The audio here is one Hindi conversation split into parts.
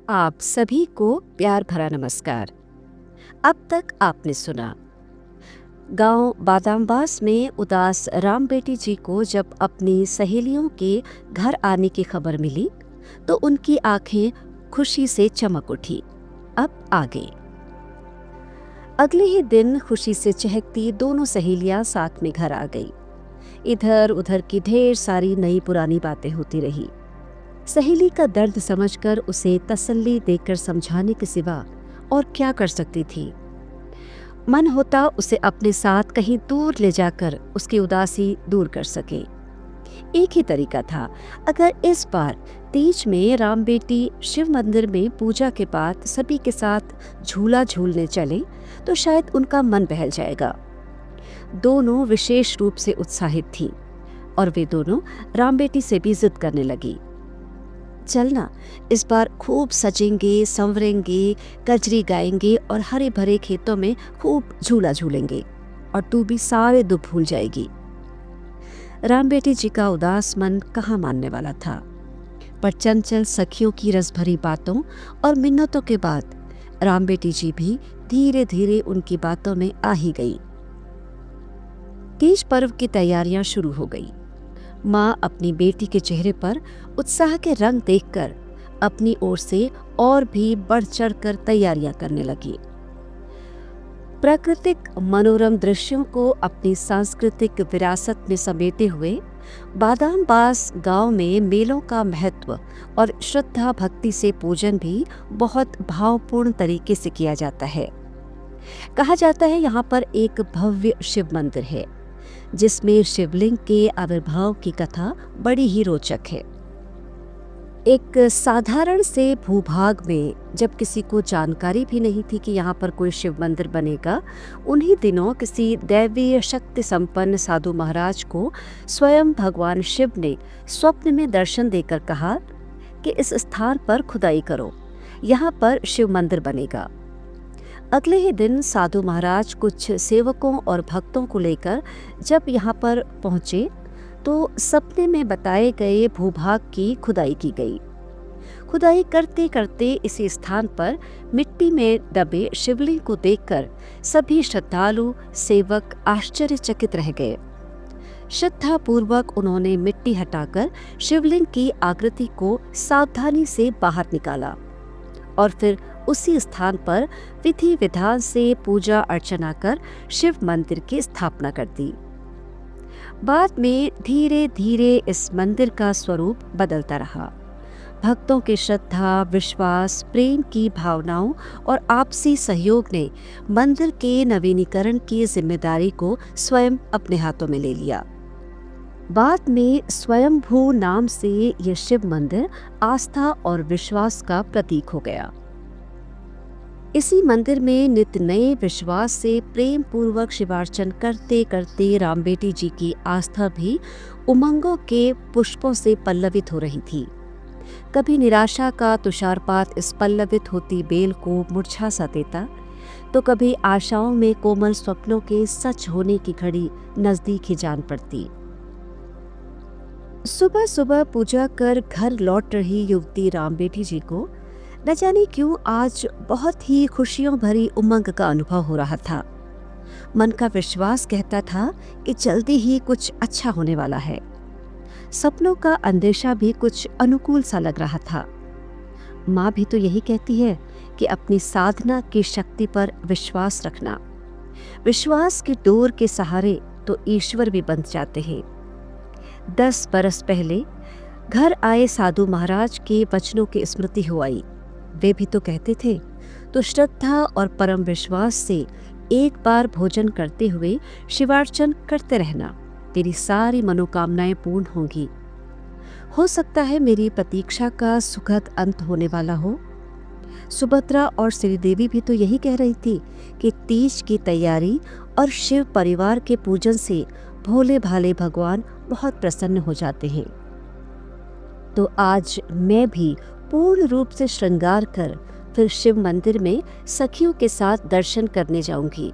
आप सभी को प्यार भरा नमस्कार। अब तक आपने सुना गांव बादामबास में उदास राम बेटी जी को जब अपनी सहेलियों के घर आने की खबर मिली तो उनकी आंखें खुशी से चमक उठी। अब आगे। अगले ही दिन खुशी से चहकती दोनों सहेलियां साथ में घर आ गई। इधर उधर की ढेर सारी नई पुरानी बातें होती रही। सहेली का दर्द समझकर उसे तसल्ली देकर समझाने के सिवा और क्या कर सकती थी। मन होता उसे अपने साथ कहीं दूर ले जाकर उसकी उदासी दूर कर सके। एक ही तरीका था, अगर इस बार तीज में राम बेटी शिव मंदिर में पूजा के बाद सभी के साथ झूला झूलने चले तो शायद उनका मन बहल जाएगा। दोनों विशेष रूप से उत्साहित थीं और वे दोनों राम बेटी से भी जिद करने लगी। चलना, इस बार खूब सजेंगे, संवरेंगे, कजरी गाएंगे और हरे भरे खेतों में खूब झूला झूलेंगे और तू भी सारे दुख भूल जाएगी। राम बेटी जी का उदास मन कहाँ मानने वाला था, पर चंचल सखियों की रसभरी बातों और मिन्नतों के बाद राम बेटी जी भी धीरे धीरे उनकी बातों में आ ही गई। तीज पर्व की तैयारियां शुरू हो गई। माँ अपनी बेटी के चेहरे पर उत्साह के रंग देखकर अपनी ओर से और भी बढ़ चढ़कर तैयारियां करने लगी। प्राकृतिक मनोरम दृश्यों को अपनी सांस्कृतिक विरासत में समेटे हुए बादामबास गांव में मेलों का महत्व और श्रद्धा भक्ति से पूजन भी बहुत भावपूर्ण तरीके से किया जाता है। कहा जाता है यहाँ पर एक भव्य शिव मंदिर है जिसमें शिवलिंग के आविर्भाव की कथा बड़ी ही रोचक है। एक साधारण से भूभाग में जब किसी को जानकारी भी नहीं थी कि यहाँ पर कोई शिव मंदिर बनेगा, उन्हीं दिनों किसी दैवीय शक्ति संपन्न साधु महाराज को स्वयं भगवान शिव ने स्वप्न में दर्शन देकर कहा कि इस स्थान पर खुदाई करो, यहाँ पर शिव मंदिर बनेगा। अगले ही दिन साधु महाराज कुछ सेवकों और भक्तों को लेकर जब यहाँ पर पहुँचे तो सपने में बताए गए भूभाग की खुदाई की गई। खुदाई करते करते इसी स्थान पर मिट्टी में दबे शिवलिंग को देखकर सभी श्रद्धालु सेवक आश्चर्यचकित रह गए। श्रद्धा पूर्वक उन्होंने मिट्टी हटाकर शिवलिंग की आकृति को सावधानी से बाहर निकाला और फिर उसी स्थान पर विधि विधान से पूजा अर्चना कर शिव मंदिर की स्थापना कर दी। बाद में धीरे धीरे इस मंदिर का स्वरूप बदलता रहा। भक्तों की श्रद्धा, विश्वास, प्रेम की भावनाओं और आपसी सहयोग ने मंदिर के नवीनीकरण की जिम्मेदारी को स्वयं अपने हाथों में ले लिया। बाद में स्वयंभू नाम से यह शिव मंदिर आस्था और विश्वास का प्रतीक हो गया। इसी मंदिर में नित्य नए विश्वास से प्रेम पूर्वक शिवार्चन करते करते राम बेटी जी की आस्था भी उमंगों के पुष्पों से पल्लवित हो रही थी। कभी निराशा का तुषारपात इस पल्लवित होती बेल को मुरझा सा देता, तो कभी आशाओं में कोमल स्वप्नों के सच होने की घड़ी नजदीक ही जान पड़ती। सुबह सुबह पूजा कर घर लौट रही युवती राम बेटी जी को न जाने क्यों आज बहुत ही खुशियों भरी उमंग का अनुभव हो रहा था। मन का विश्वास कहता था कि जल्दी ही कुछ अच्छा होने वाला है। सपनों का अंदेशा भी कुछ अनुकूल सा लग रहा था। माँ भी तो यही कहती है कि अपनी साधना की शक्ति पर विश्वास रखना। विश्वास की डोर के सहारे तो ईश्वर भी बंध जाते हैं। 10 बरस पहले घर आए साधु महाराज के वचनों की स्मृति हो आई। वे भी तो कहते थे, तो श्रद्धा और परम विश्वास से एक बार भोजन करते हुए शिवार्चन करते रहना, तेरी सारी मनोकामनाएं पूर्ण होंगी। हो सकता है मेरी प्रतीक्षा का सुखद अंत होने वाला हो। सुभद्रा और श्रीदेवी भी तो यही कह रही थी कि तीज की तैयारी और शिव परिवार के पूजन से भोले भाले भगवान बहुत प्रसन्न हो जाते हैं। तो आज मैं भी पूर्ण रूप से श्रृंगार कर फिर शिव मंदिर में सखियों के साथ दर्शन करने जाऊंगी।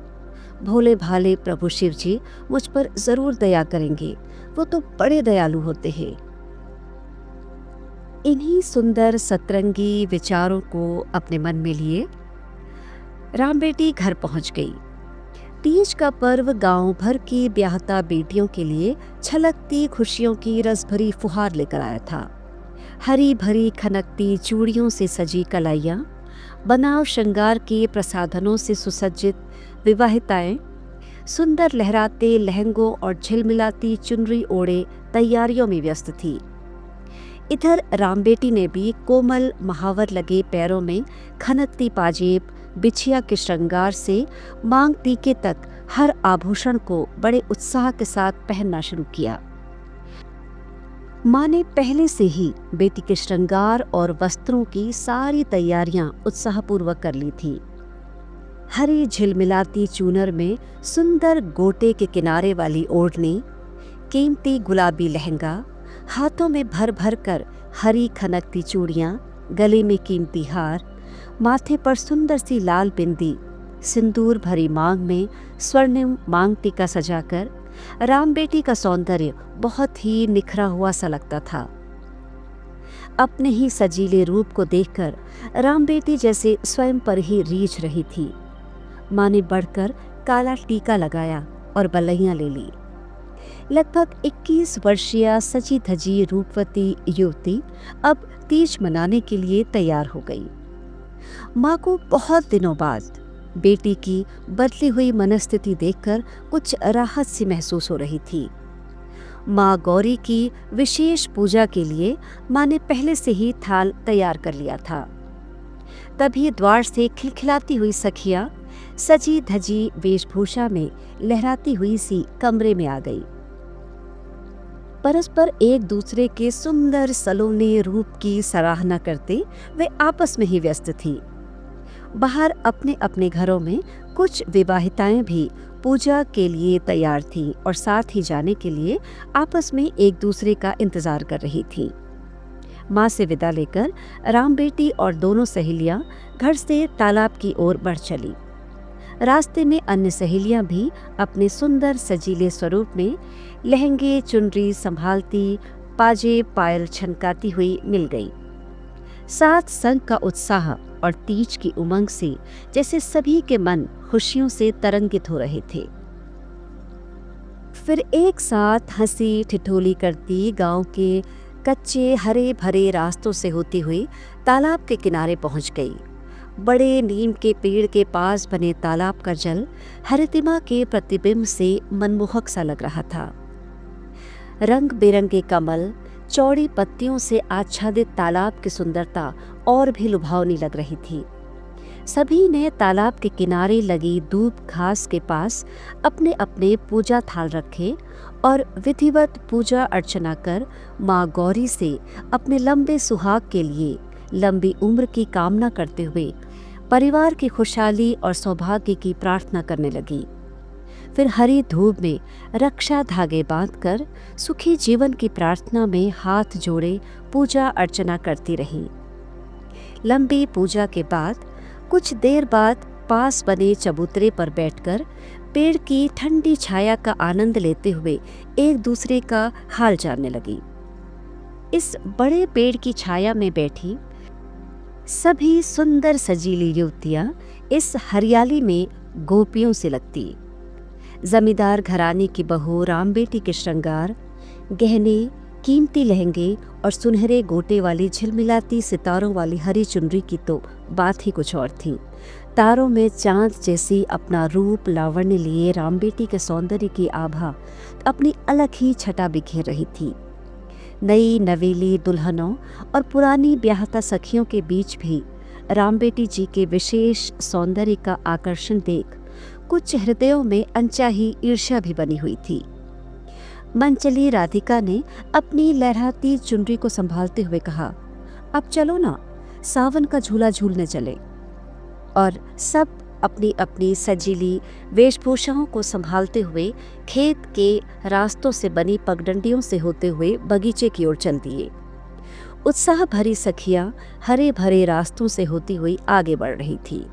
भोले भाले प्रभु शिव जी मुझ पर जरूर दया करेंगे, वो तो बड़े दयालु होते हैं। इन्हीं सुंदर सतरंगी विचारों को अपने मन में लिए राम बेटी घर पहुंच गई। तीज का पर्व गांव भर की ब्याहता बेटियों के लिए छलकती खुशियों की रसभरी फुहार लेकर आया था। हरी भरी खनकती चूड़ियों से सजी कलाइयाँ, बनाव श्रृंगार के प्रसाधनों से सुसज्जित विवाहिताएं सुंदर लहराते लहंगों और झिलमिलाती चुनरी ओढ़े तैयारियों में व्यस्त थी। इधर रामबेटी ने भी कोमल महावर लगे पैरों में खनकती पाजेब, बिछिया के श्रृंगार से मांग टीके तक हर आभूषण को बड़े उत्साह के साथ पहनना शुरू किया। माँ ने पहले से ही बेटी के श्रृंगार और वस्त्रों की सारी तैयारियां उत्साहपूर्वक कर ली थी। हरी झिलमिलाती चूनर में सुंदर गोटे के किनारे वाली ओढ़नी, कीमती गुलाबी लहंगा, हाथों में भर भर कर हरी खनकती चूड़ियाँ, गले में कीमती हार, माथे पर सुंदर सी लाल बिंदी, सिंदूर भरी मांग में स्वर्णिम मांग टीका सजाकर राम बेटी का सौंदर्य बहुत ही निखरा हुआ सा लगता था। अपने ही सजीले रूप को देखकर राम बेटी जैसे स्वयं पर ही रीझ रही थी। माँ ने बढ़कर काला टीका लगाया और बलैयां ले ली। लगभग 21 वर्षीय सजी धजी रूपवती युवती अब तीज मनाने के लिए तैयार हो गई। माँ को बहुत दिनों बाद बेटी की बदली हुई मनस्थिति देखकर कुछ राहत सी महसूस हो रही थी। माँ गौरी की विशेष पूजा के लिए माँ ने पहले से ही थाल तैयार कर लिया था। तभी द्वार से खिलखिलाती हुई सखियाँ सजी धजी वेशभूषा में लहराती हुई सी कमरे में आ गई। परस्पर एक दूसरे के सुंदर सलोने रूप की सराहना करते वे आपस में ही व्यस्त थी। बाहर अपने अपने घरों में कुछ विवाहिताएं भी पूजा के लिए तैयार थीं और साथ ही जाने के लिए आपस में एक दूसरे का इंतजार कर रही थीं। माँ से विदा लेकर राम बेटी और दोनों सहेलियां घर से तालाब की ओर बढ़ चली। रास्ते में अन्य सहेलियां भी अपने सुंदर सजीले स्वरूप में लहंगे चुनरी संभालती, पाजे पायल छनकाती हुई मिल गई। साथ संग का उत्साह और तीज की उमंग से जैसे सभी के मन खुशियों से तरंगित हो रहे थे। फिर एक साथ हंसी ठिठोली करती गांव के कच्चे हरे भरे रास्तों से होती हुई तालाब के किनारे पहुंच गई। बड़े नीम के पेड़ के पास बने तालाब का जल हरितिमा के प्रतिबिंब से मनमोहक सा लग रहा था। रंग बिरंगे कमल, चौड़ी पत्तियों से आच्छादित तालाब की सुंदरता और भी लुभावनी लग रही थी। सभी ने तालाब के किनारे लगी दूब घास के पास अपने अपने पूजा थाल रखे और विधिवत पूजा अर्चना कर माँ गौरी से अपने लंबे सुहाग के लिए लंबी उम्र की कामना करते हुए परिवार की खुशहाली और सौभाग्य की प्रार्थना करने लगी। फिर हरी धूप में रक्षा धागे बांधकर सुखी जीवन की प्रार्थना में हाथ जोड़े पूजा अर्चना करती रही। लंबी पूजा के बाद कुछ देर बाद पास बने चबूतरे पर बैठकर पेड़ की ठंडी छाया का आनंद लेते हुए एक दूसरे का हाल जानने लगी। इस बड़े पेड़ की छाया में बैठी सभी सुंदर सजीली युवतियां इस हरियाली में गोपियों से लगती। जमींदार घराने की बहू राम बेटी के श्रृंगार, गहने, कीमती लहंगे और सुनहरे गोटे वाली झिलमिलाती सितारों वाली हरी चुनरी की तो बात ही कुछ और थी। तारों में चांद जैसी अपना रूप लावण्य लिए राम बेटी के सौंदर्य की आभा अपनी अलग ही छटा बिखेर रही थी। नई नवेली दुल्हनों और पुरानी ब्याहता सखियों के बीच भी राम बेटी जी के विशेष सौंदर्य का आकर्षण देख कुछ हृदयों में अनचाही ईर्ष्या भी बनी हुई थी। मनचली राधिका ने अपनी लहराती चुनरी को संभालते हुए कहा, अब चलो ना, सावन का झूला झूलने चले। और सब अपनी अपनी सजीली वेशभूषाओं को संभालते हुए खेत के रास्तों से बनी पगडंडियों से होते हुए बगीचे की ओर चल दिए। उत्साह भरी सखियां हरे भरे रास्तों से होती हुई आगे बढ़ रही थी।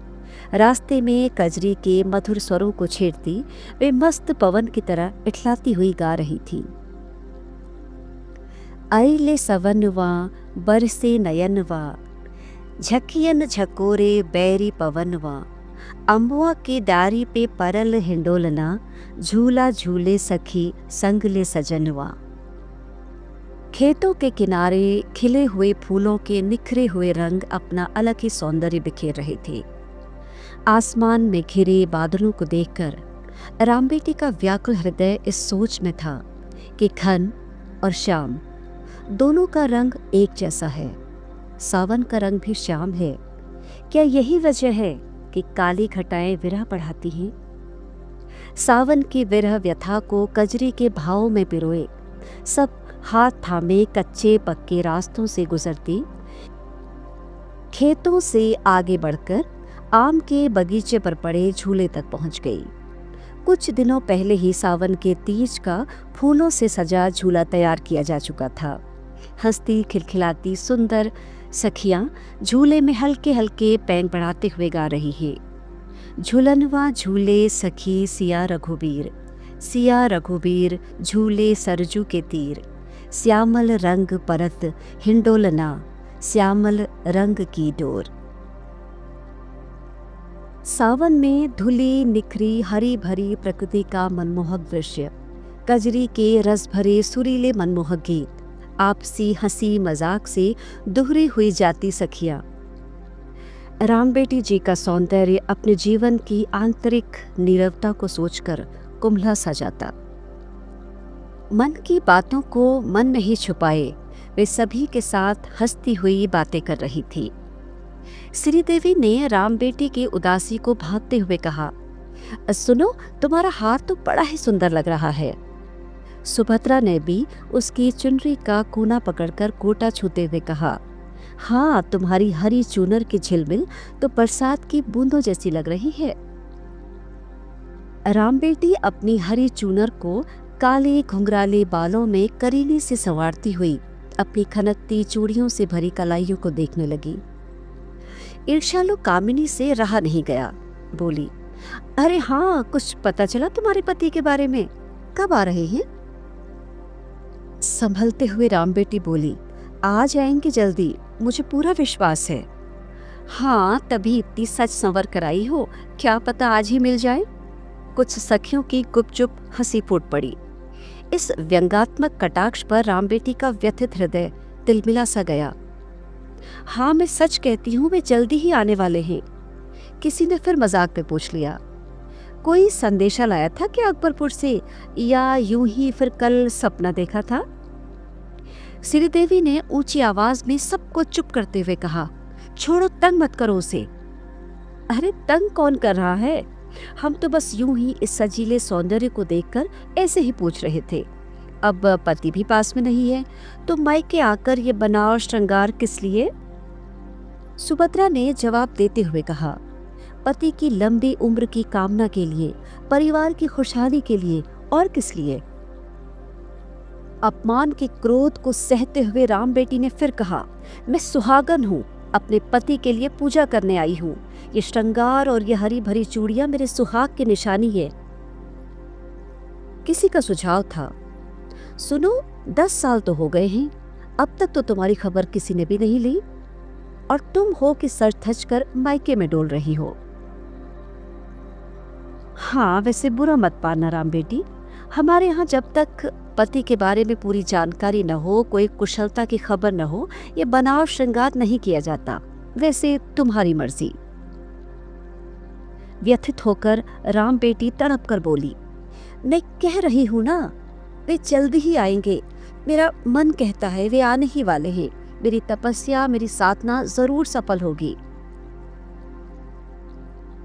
रास्ते में कजरी के मधुर स्वरों को छेड़ती वे मस्त पवन की तरह इठलाती हुई गा रही थी। आइले सवनवा बरसे नयनवा, झकियन झकोरे बैरी पवनवा, अम्बुआ की डारी पे परल हिंडोलना, झूला झूले सखी संग ले सजनवा। खेतों के किनारे खिले हुए फूलों के निखरे हुए रंग अपना अलग ही सौंदर्य बिखेर रहे थे। आसमान में घिरे बादलों को देखकर रामबेटी का व्याकुल हृदय इस सोच में था कि घन और श्याम दोनों का रंग एक जैसा है। सावन का रंग भी श्याम है। क्या यही वजह है कि काली घटाएं विरह बढ़ाती हैं? सावन की विरह व्यथा को कजरी के भाव में पिरोए सब हाथ थामे कच्चे पक्के रास्तों से गुजरती, खेतों से आगे बढ़कर आम के बगीचे पर पड़े झूले तक पहुंच गई। कुछ दिनों पहले ही सावन के तीज का फूलों से सजा झूला तैयार किया जा चुका था। हंसती खिलखिलाती सुंदर सखियां झूले में हल्के हल्के पैंग बढ़ाते हुए गा रही हैं। झूलनवा झूले सखी सिया रघुबीर झूले सरजू के तीर, श्यामल रंग परत हिंडोलना, श्यामल रंग की डोर। सावन में धुली निखरी हरी भरी प्रकृति का मनमोहक दृश्य, कजरी के रस भरे सुरीले मनमोहक गीत, आपसी हंसी मजाक से दोहरी हुई जाती सखियां। रामबेटी जी का सौंदर्य अपने जीवन की आंतरिक नीरवता को सोचकर कुम्हला सा जाता। मन की बातों को मन में ही छुपाए वे सभी के साथ हंसती हुई बातें कर रही थी। श्रीदेवी ने रामबेटी की उदासी को भांपते हुए कहा, सुनो, तुम्हारा हार तो बड़ा ही सुंदर लग रहा है। सुभद्रा ने भी उसकी चुनरी का कोना पकड़कर कोटा छूते हुए कहा, हाँ, तुम्हारी हरी चूनर की झिलमिल तो बरसात की बूंदों जैसी लग रही है। रामबेटी अपनी हरी चूनर को काले घुंघराले बालों में करीने से संवारती हुई अपनी खनकती चूड़ियों से भरी कलाइयों को देखने लगी। ईर्ष्यालु कामिनी से रहा नहीं गया, बोली, अरे हाँ, कुछ पता चला तुम्हारे पति के बारे में? कब आ रहे हैं? संभलते हुए रामबेटी बोली, आ जाएंगे जल्दी, मुझे पूरा विश्वास है। हाँ, तभी इतनी सच संवर कर आई हो, क्या पता आज ही मिल जाए। कुछ सखियों की गुपचुप हंसी फूट पड़ी। इस व्यंगात्मक कटाक्ष पर रामबेटी का व्यथित हृदय तिलमिला सा गया। हाँ, मैं सच कहती हूँ, वे जल्दी ही आने वाले हैं। किसी ने फिर मजाक में पूछ लिया, कोई संदेशा लाया था क्या अकबरपुर से, या यूं ही फिर कल सपना देखा था? श्रीदेवी ने ऊंची आवाज में सबको चुप करते हुए कहा, छोड़ो, तंग मत करो उसे। अरे तंग कौन कर रहा है, हम तो बस यूं ही इस सजीले सौंदर्य को देखकर ऐसे ही पूछ रहे थे। अब पति भी पास में नहीं है तो मायके आकर ये बनाव श्रृंगार किस लिए? सुभद्रा ने जवाब देते हुए कहा, पति की लंबी उम्र की कामना के लिए, परिवार की खुशहाली के लिए, और किस लिए? अपमान के क्रोध को सहते हुए रामबेटी ने फिर कहा, मैं सुहागन हूँ, अपने पति के लिए पूजा करने आई हूँ। ये श्रृंगार और ये हरी भरी चूड़ियां मेरे सुहाग की निशानी है। किसी का सुझाव था, सुनो, 10 साल तो हो गए हैं, अब तक तो तुम्हारी खबर किसी ने भी नहीं ली, और तुम हो कि सर थच कर मायके में डोल रही हो। हाँ, वैसे बुरा मत पाना रामबेटी, हमारे यहाँ जब तक पति के बारे में पूरी जानकारी न हो, कोई कुशलता की खबर न हो, ये बनाव श्रृंगार नहीं किया जाता। वैसे तुम्हारी मर्जी। व्यथित होकर रामबेटी तड़प कर बोली, मैं कह रही हूँ ना, वे जल्दी ही आएंगे। मेरा मन कहता है वे आने ही वाले हैं। मेरी तपस्या, मेरी साधना जरूर सफल होगी।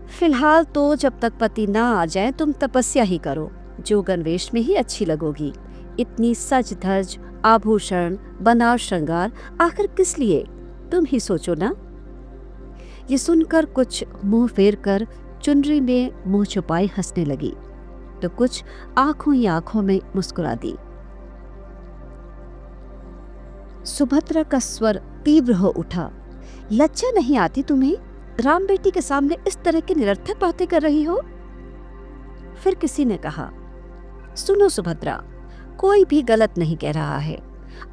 फिलहाल तो जब तक पति ना आ जाए तुम तपस्या ही करो, जोगन वेश में ही अच्छी लगोगी। इतनी सज धज, आभूषण, बनाव श्रृंगार आखिर किस लिए, तुम ही सोचो ना। ये सुनकर कुछ मुंह फेर कर चुनरी में मुंह छुपाए हंसने लगी, तो कुछ आंखों ही आंखों में मुस्कुरा दी। सुभद्रा का स्वर तीव्र हो उठा, लज्जा नहीं आती तुम्हें? रामबेटी के सामने इस तरह की निरर्थक बातें कर रही हो। फिर किसी ने कहा, सुनो सुभद्रा, कोई भी गलत नहीं कह रहा है।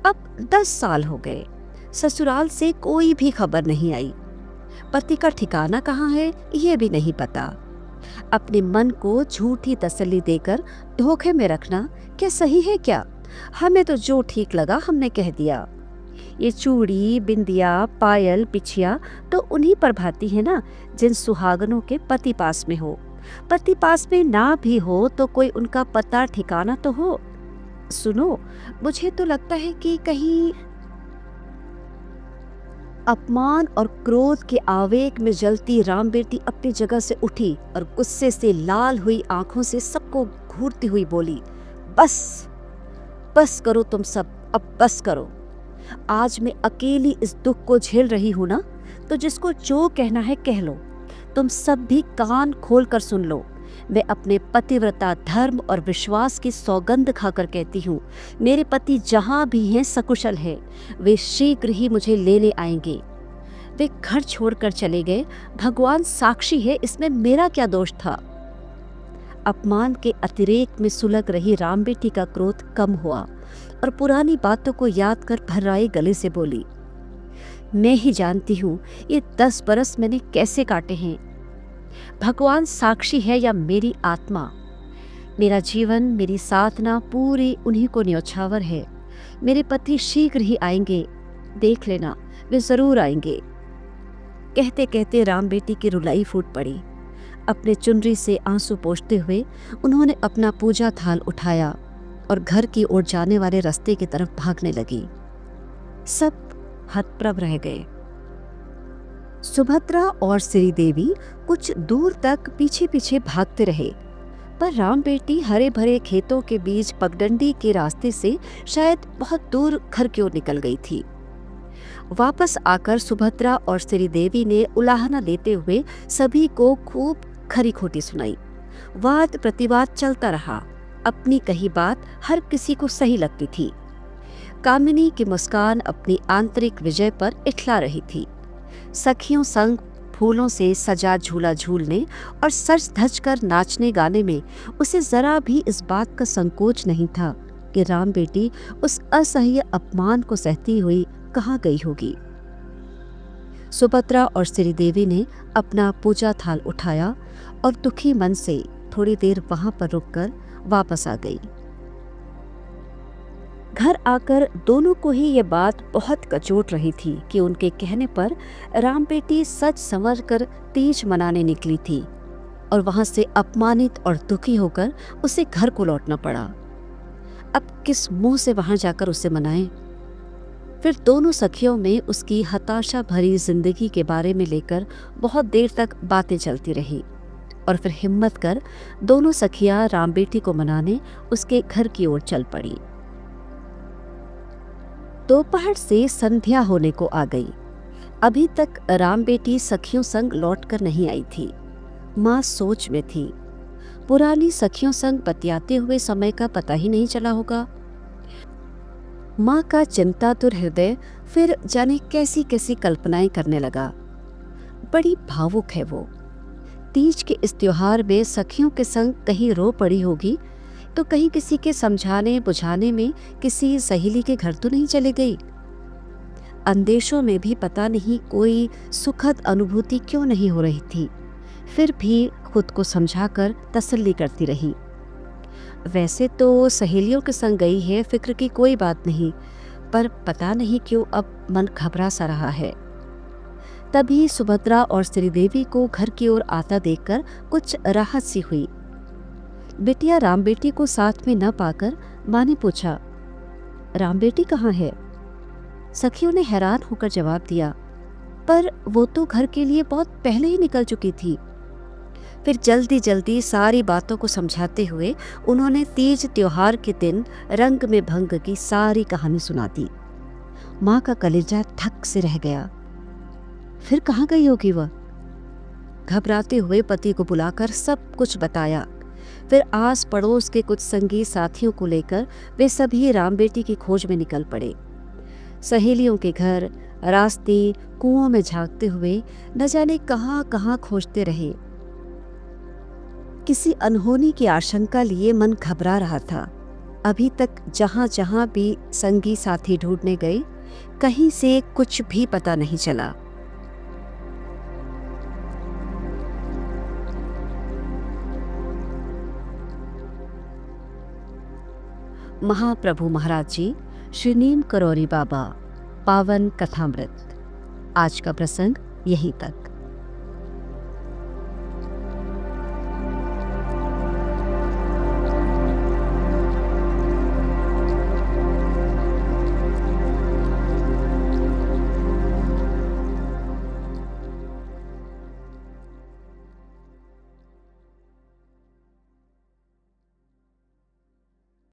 अब 10 साल हो गए, ससुराल से कोई भी खबर नहीं आई। पति का ठिकाना कहाँ है ये भी नहीं पता। अपने मन को झूठी तसल्ली देकर धोखे में रखना क्या सही है क्या? हमें तो जो ठीक लगा हमने कह दिया। ये चूड़ी, बिंदिया, पायल, बिछिया तो उन्हीं पर भाती है ना जिन सुहागनों के पति पास में हो। पति पास में ना भी हो तो कोई उनका पता ठिकाना तो हो। सुनो, मुझे तो लगता है कि कहीं अपमान और क्रोध के आवेग में जलती राम बेटी अपनी जगह से उठी और गुस्से से लाल हुई आंखों से सबको घूरती हुई बोली, बस बस करो तुम सब, अब बस करो। आज मैं अकेली इस दुख को झेल रही हूं ना, तो जिसको जो कहना है कह लो। तुम सब भी कान खोल कर सुन लो। मैं अपने पतिव्रता धर्म और विश्वास की सौगंध खाकर कहती हूँ, मेरे पति जहाँ भी हैं सकुशल है। वे शीघ्र ही मुझे लेने आएंगे। वे घर छोड़कर चले गए, भगवान साक्षी है, इसमें मेरा क्या दोष था। अपमान के अतिरेक में सुलग रही राम बेटी का क्रोध कम हुआ और पुरानी बातों को याद कर भर्राए गले से बोली, मैं ही जानती हूँ ये 10 बरस मैंने कैसे काटे हैं। भगवान साक्षी है या मेरी आत्मा, मेरा जीवन, मेरी साधना पूरी उन्हीं को न्यौछावर है। मेरे पति शीघ्र ही आएंगे, देख लेना, वे जरूर आएंगे। कहते कहते राम बेटी की रुलाई फूट पड़ी। अपने चुनरी से आंसू पोंछते हुए उन्होंने अपना पूजा थाल उठाया और घर की ओर जाने वाले रास्ते की तरफ भागने लगी। सब हतप्रभ रह गए। सुभद्रा और श्री देवी कुछ दूर तक पीछे पीछे भागते रहे, पर राम बेटी हरे भरे खेतों के बीच पगडंडी के रास्ते से शायद बहुत दूर घर की ओर निकल गई थी। वापस आकर सुभद्रा और श्री देवी ने उलाहना देते हुए सभी को खूब खरी खोटी सुनाई। वाद प्रतिवाद चलता रहा। अपनी कही बात हर किसी को सही लगती थी। कामिनी की मुस्कान अपनी आंतरिक विजय पर इठला रही थी। सखियों संग फूलों से सजा झूला झूलने और सज धज कर नाचने गाने में उसे जरा भी इस बात का संकोच नहीं था कि राम बेटी उस असह्य अपमान को सहती हुई कहाँ गई होगी। सुभद्रा और श्री देवी ने अपना पूजा थाल उठाया और दुखी मन से थोड़ी देर वहां पर रुककर वापस आ गई। घर आकर दोनों को ही ये बात बहुत कचोट रही थी कि उनके कहने पर राम बेटी सज संवर कर तीज मनाने निकली थी और वहां से अपमानित और दुखी होकर उसे घर को लौटना पड़ा। अब किस मुंह से वहां जाकर उसे मनाएं? फिर दोनों सखियों में उसकी हताशा भरी जिंदगी के बारे में लेकर बहुत देर तक बातें चलती रही और फिर हिम्मत कर दोनों सखियां राम बेटी को मनाने उसके घर की ओर चल पड़ी। दोपहर से संध्या होने को आ गई। अभी तक राम बेटी सखियों संग लौटकर नहीं आई थी। माँ सोच में थी। पुरानी सखियों संग बतियाते हुए समय का पता ही नहीं चला होगा। माँ का चिंतातुर हृदय फिर जाने कैसी कैसी कल्पनाएं करने लगा। बड़ी भावुक है वो। तीज के इस त्योहार में सखियों के संग कहीं रो पड़ी होगी तो कहीं किसी के समझाने बुझाने में किसी सहेली के घर तो नहीं चले गई। अंदेशों में भी पता नहीं कोई सुखद अनुभूति क्यों नहीं हो रही थी। फिर भी खुद को समझाकर तसल्ली करती रही। वैसे तो सहेलियों के संग गई है, फिक्र की कोई बात नहीं, पर पता नहीं क्यों अब मन घबरा सा रहा है। तभी सुभद्रा और श्रीदेवी को घर की ओर आता देखकर कुछ राहत सी हुई। बिटिया राम बेटी को साथ में न पाकर माँ ने पूछा, राम बेटी कहाँ है? सखियों ने हैरान होकर जवाब दिया, पर वो तो घर के लिए बहुत पहले ही निकल चुकी थी। फिर जल्दी जल्दी सारी बातों को समझाते हुए उन्होंने तीज त्योहार के दिन रंग में भंग की सारी कहानी सुना दी। माँ का कलेजा थक से रह गया। फिर कहाँ गई होगी वह? घबराते हुए पति को बुलाकर सब कुछ बताया। फिर आस पड़ोस के कुछ संगी साथियों को लेकर वे सभी राम बेटी की खोज में निकल पड़े। सहेलियों के घर, रास्ते, कुओं में झांकते हुए न जाने कहाँ कहाँ खोजते रहे। किसी अनहोनी की आशंका लिए मन घबरा रहा था। अभी तक जहाँ जहाँ भी संगी साथी ढूंढने गए कहीं से कुछ भी पता नहीं चला। महाप्रभु महाराज जी, श्री नीम करौरी बाबा, पावन कथामृत। आज का प्रसंग यहीं तक।